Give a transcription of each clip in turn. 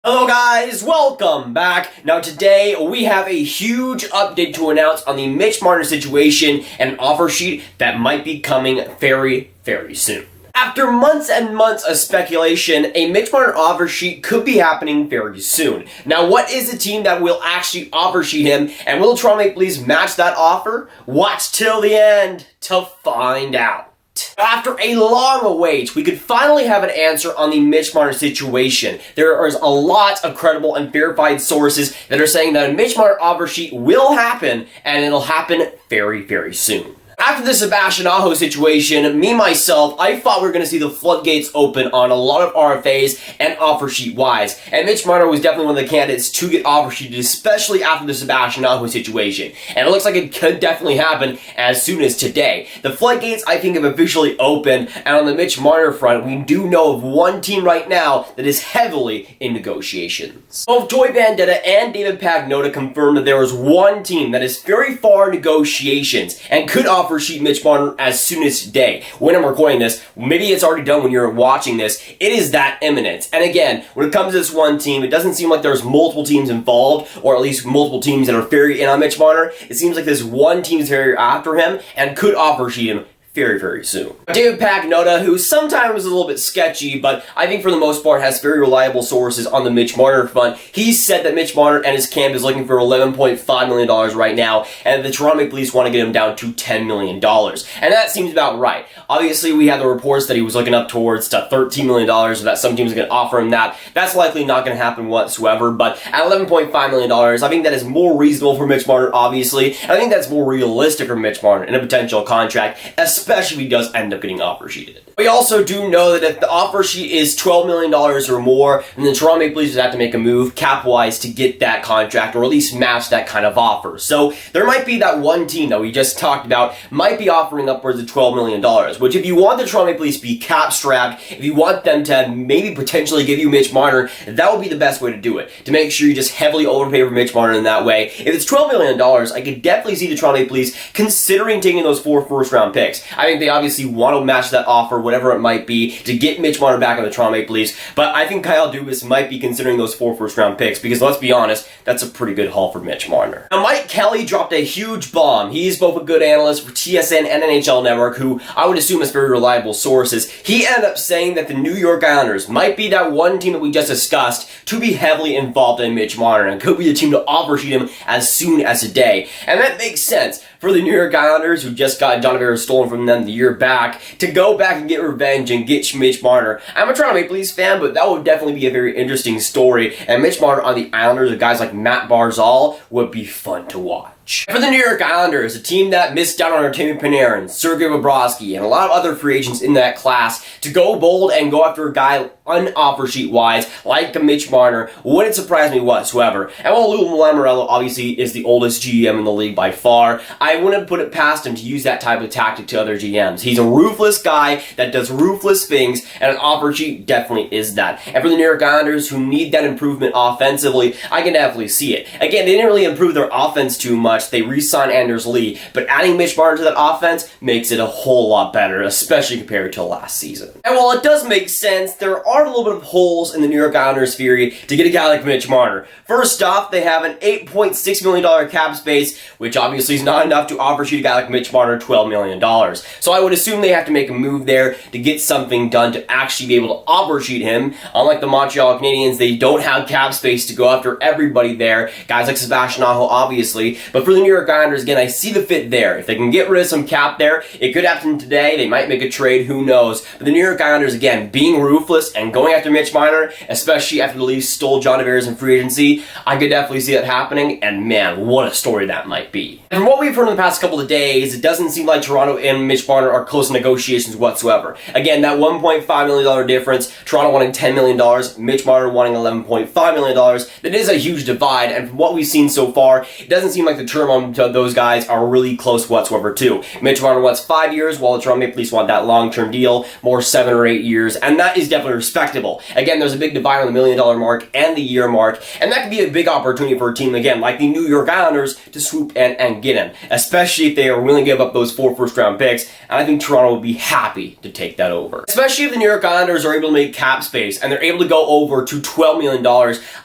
Hello guys, welcome back. Now today we have a huge update to announce on the Mitch Marner situation and an offer sheet that might be coming very soon. After months and months of speculation, a Mitch Marner offer sheet could be happening very soon. Now what is the team that will actually offer sheet him, and will Toronto Maple Leafs match that offer? Watch till the end to find out. After a long wait, we could finally have an answer on the Mitch Marner situation. There is a lot of credible and verified sources that are saying that a Mitch Marner offer sheet will happen, and it'll happen very soon. After the Sebastian Aho situation, myself, I thought we were going to see the floodgates open on a lot of RFAs and offer sheet wise. And Mitch Marner was definitely one of the candidates to get offer sheeted, especially after the Sebastian Aho situation. And it looks like it could definitely happen as soon as today. The floodgates, I think, have officially opened. And on the Mitch Marner front, we do know of one team right now that is heavily in negotiations. Both Joey Bandetta and David Pagnotta confirmed that there is one team that is very far in negotiations and could offer sheet Mitch Marner as soon as today. When I'm recording this, maybe it's already done when you're watching this, it is that imminent. And again, when it comes to this one team, it doesn't seem like there's multiple teams involved, or at least multiple teams that are very in on Mitch Marner. It seems like this one team is very after him and could offer sheet him very soon. David Pagnotta, who sometimes is a little bit sketchy, but I think for the most part has very reliable sources on the Mitch Marner front. He said that Mitch Marner and his camp is looking for $11.5 million right now, and the Toronto Maple Leafs want to get him down to $10 million. And that seems about right. Obviously, we have the reports that he was looking up towards to $13 million, so that some teams are going to offer him that. That's likely not going to happen whatsoever, but at $11.5 million, I think that is more reasonable for Mitch Marner, obviously, and I think that's more realistic for Mitch Marner in a potential contract, especially if he does end up getting offer sheeted. We also do know that if the offer sheet is $12 million or more, then the Toronto Maple Leafs would have to make a move cap-wise to get that contract, or at least match that kind of offer. So there might be that one team that we just talked about might be offering upwards of $12 million, which if you want the Toronto Maple Leafs to be cap-strapped, if you want them to maybe potentially give you Mitch Marner, that would be the best way to do it, to make sure you just heavily overpay for Mitch Marner in that way. If it's $12 million, I could definitely see the Toronto Maple Leafs considering taking those 4 first-round picks. I think they obviously want to match that offer, whatever it might be, to get Mitch Marner back on the Toronto Maple Leafs, but I think Kyle Dubas might be considering those 4 first-round picks, because let's be honest, that's a pretty good haul for Mitch Marner. Now, Mike Kelly dropped a huge bomb. He's both a good analyst for TSN and NHL Network, who I would assume has very reliable sources. He ended up saying that the New York Islanders might be that one team that we just discussed to be heavily involved in Mitch Marner, and could be the team to offer sheet him as soon as today. And that makes sense for the New York Islanders, who just got John Tavares stolen from them the year back, to go back and get revenge and get Mitch Marner. I'm a Toronto Maple Leafs fan, but that would definitely be a very interesting story, and Mitch Marner on the Islanders with guys like Matt Barzal would be fun to watch. For the New York Islanders, a team that missed out on Artemi Panarin, Sergei Bobrovsky, and a lot of other free agents in that class, to go bold and go after a guy un-offer sheet wise, like Mitch Marner, wouldn't surprise me whatsoever. And while Lou Lamoriello obviously is the oldest GM in the league by far, I wouldn't put it past him to use that type of tactic to other GMs. He's a ruthless guy that does ruthless things, and an offer sheet definitely is that. And for the New York Islanders, who need that improvement offensively, I can definitely see it. Again, they didn't really improve their offense too much. They re-signed Anders Lee, but adding Mitch Marner to that offense makes it a whole lot better, especially compared to last season. And while it does make sense, there are a little bit of holes in the New York Islanders' theory to get a guy like Mitch Marner. First off, they have an $8.6 million cap space, which obviously is not enough to offer sheet a guy like Mitch Marner $12 million. So I would assume they have to make a move there to get something done to actually be able to offer sheet him. Unlike the Montreal Canadiens, they don't have cap space to go after everybody there. Guys like Sebastian Aho, obviously. But for the New York Islanders, again, I see the fit there. If they can get rid of some cap there, it could happen today. They might make a trade, who knows. But the New York Islanders, again, being ruthless and going after Mitch Marner, especially after the Leafs stole John Tavares in free agency, I could definitely see that happening, and man, what a story that might be. And from what we've heard in the past couple of days, it doesn't seem like Toronto and Mitch Marner are close negotiations whatsoever. Again, that $1.5 million difference, Toronto wanting $10 million, Mitch Marner wanting $11.5 million, that is a huge divide, and from what we've seen so far, it doesn't seem like the term on those guys are really close whatsoever too. Mitch Marner wants 5 years, while the Toronto Maple Leafs want that long-term deal, more 7 or 8 years, and that is definitely respectable. Again, there's a big divide on the $1 million mark and the year mark, and that could be a big opportunity for a team, again, like the New York Islanders, to swoop in and get him, especially if they are willing to give up those 4 first-round picks, and I think Toronto would be happy to take that over. Especially if the New York Islanders are able to make cap space, and they're able to go over to $12 million,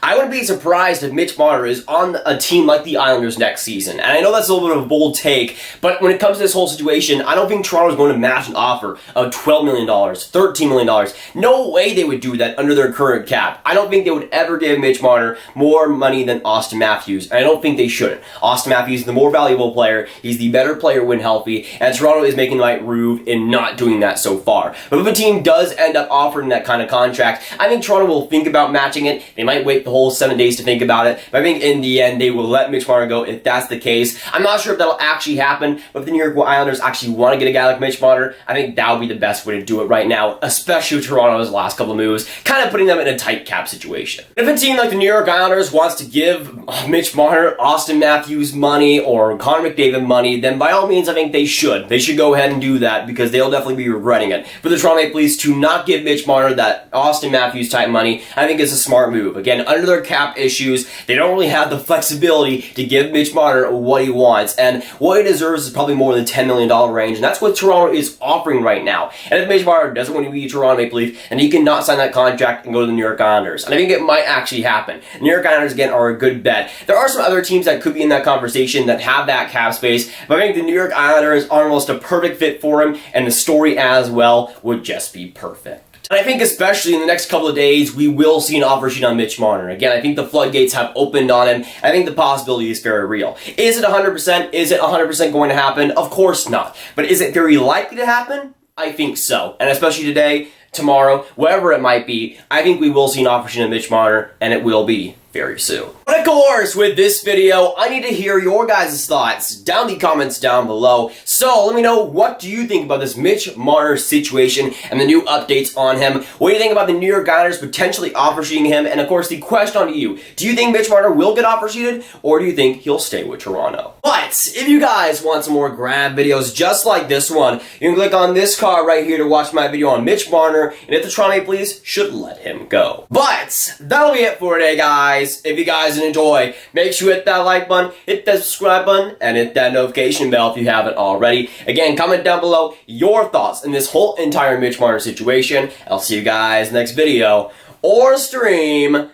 I wouldn't be surprised if Mitch Marner is on a team like the Islanders next season. And I know that's a little bit of a bold take, but when it comes to this whole situation, I don't think Toronto is going to match an offer of $12 million, $13 million. No way they would do that under their current cap. I don't think they would ever give Mitch Marner more money than Austin Matthews, and I don't think they shouldn't. Austin Matthews is the more valuable player, he's the better player when healthy, and Toronto is making the right move in not doing that so far. But if a team does end up offering that kind of contract, I think Toronto will think about matching it. They might wait the whole 7 days to think about it, but I think in the end they will let Mitch Marner go if that's the case. I'm not sure if that'll actually happen, but if the New York Islanders actually want to get a guy like Mitch Marner, I think that would be the best way to do it right now, especially with Toronto's last couple of moves, kind of putting them in a tight cap situation. If a team like the New York Islanders wants to give Mitch Marner, Austin Matthews money, or Connor McDavid money, then by all means I think they should. They should go ahead and do that, because they'll definitely be regretting it. For the Toronto Maple Leafs to not give Mitch Marner that Austin Matthews type money, I think is a smart move. Again, under their cap issues, they don't really have the flexibility to give Mitch Marner what he wants, and what he deserves is probably more than the $10 million range, and that's what Toronto is offering right now. And if Mitch Marner doesn't want to be a Toronto Maple Leaf, then he cannot sign that contract and go to the New York Islanders. And I think it might actually happen. The New York Islanders, again, are a good bet. There are some other teams that could be in that conversation that have that cap space, but I think the New York Islanders are almost a perfect fit for him, and the story as well would just be perfect. And I think especially in the next couple of days, we will see an offer sheet on Mitch Marner. Again, I think the floodgates have opened on him. I think the possibility is very real. Is it 100%? Is it 100% going to happen? Of course not. But is it very likely to happen? I think so. And especially today, tomorrow, whatever it might be, I think we will see an offer sheet on Mitch Marner, and it will be very soon. But of course, with this video, I need to hear your guys' thoughts down in the comments down below. So let me know, what do you think about this Mitch Marner situation and the new updates on him? What do you think about the New York Islanders potentially offer sheeting him? And of course, the question on you, do you think Mitch Marner will get offer sheeted, or do you think he'll stay with Toronto? But if you guys want some more Grav videos just like this one, you can click on this card right here to watch my video on Mitch Marner, and if the Toronto Maple Leafs should let him go. But that'll be it for today, guys. If you guys enjoy, make sure you hit that like button, hit that subscribe button, and hit that notification bell if you haven't already. Again, comment down below your thoughts on this whole entire Mitch Marner situation. I'll see you guys next video or stream.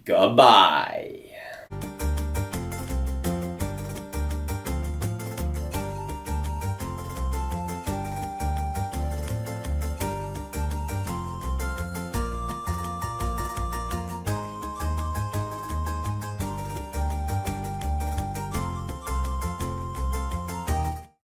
Goodbye.